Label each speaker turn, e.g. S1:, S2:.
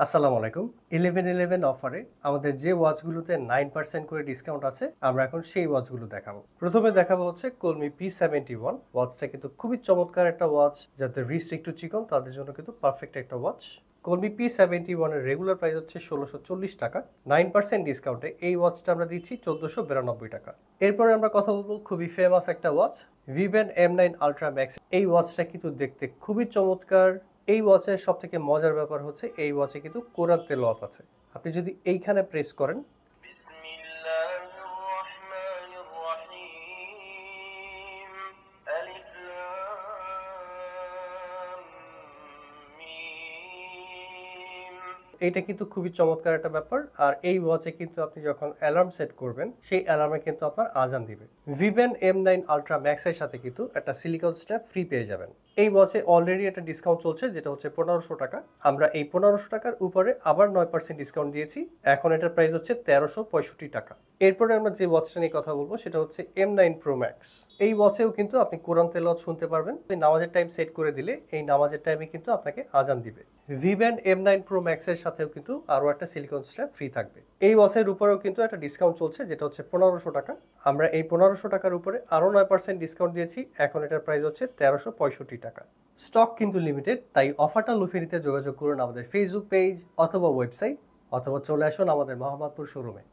S1: আসসালামু আলাইকুম। 11/11 অফারে আমাদের যে ওয়াচগুলোতে 9% করে ডিসকাউন্ট আছে, আমরা এখন সেই ওয়াচগুলো দেখাবো। প্রথমে দেখাবো হচ্ছে কলমি P71 ওয়াচটা কিন্তু খুবই চমৎকার একটা ওয়াচ, যাদের রিস্ট একটু চিকন তাদের জন্য কিন্তু পারফেক্ট একটা ওয়াচ। কলমি P71 এর রেগুলার প্রাইস হচ্ছে ১৬৪০ টাকা। 9% ডিসকাউন্টে এই ওয়াচটা আমরা দিচ্ছি ১৪৯২ টাকা। এরপরে আমরা কথা বলবো খুবই ফেমাস একটা ওয়াচ, ভিভেন M9 আলট্রা ম্যাক্স। এই ওয়াচটা কিন্তু দেখতে খুবই চমৎকার। এই ওয়াচের সবথেকে মজার ব্যাপার হচ্ছে এই ওয়াচে কিন্তু কোরআন তেলাওয়াত আছে। আপনি যদি এইখানে প্রেস করেন, এইটা কিন্তু খুবই চমৎকার একটা ব্যাপার। আর এই ওয়াচে কিন্তু আপনি যখন অ্যালার্ম সেট করবেন, সেই অ্যালার্মে কিন্তু আপনার আজান দিবে। ভিভেন M9 আলট্রা ম্যাক্স এর সাথে কিন্তু একটা সিলিকন স্ট্র্যাপ ফ্রি পেয়ে যাবেন। এই ওয়াচে অলরেডি একটা ডিসকাউন্ট চলছে, যেটা হচ্ছে ১৫০০ টাকা। আমরা এই ১৫০০ টাকার উপরে আবার ৯% ডিসকাউন্ট দিয়েছি। এখন এটার প্রাইস হচ্ছে ১৩৬৫ টাকা। এরপরে আমরা যে ওয়াচটা নিয়ে কথা বলবো সেটা হচ্ছে M9 Pro Max। এই ওয়াচেও কিন্তু আপনি কোরআন তেলাওয়াত শুনতে পারবেন। নামাজের টাইম সেট করে দিলে এই নামাজের টাইমে কিন্তু আপনাকে আজান দিবে। ভিভ্যান্ড M9 Pro Max এর সাথেও কিন্তু আরও একটা সিলিকন স্ট্র্যাপ ফ্রি থাকবে। এই ওয়াচের উপরেও কিন্তু একটা ডিসকাউন্ট চলছে, যেটা হচ্ছে ১৫০০ টাকা। আমরা এই ১৫০০ টাকার উপরে আরও ৯% ডিসকাউন্ট দিয়েছি। এখন এটার প্রাইস হচ্ছে ১৩৬৫ টাকা। স্টক কিন্তু লিমিটেড, তাই অফারটা লুফে নিতে যোগাযোগ করুন আমাদের ফেসবুক পেজ অথবা ওয়েবসাইট, অথবা চলে আসুন আমাদের মোহাম্মদপুর শোরুমে।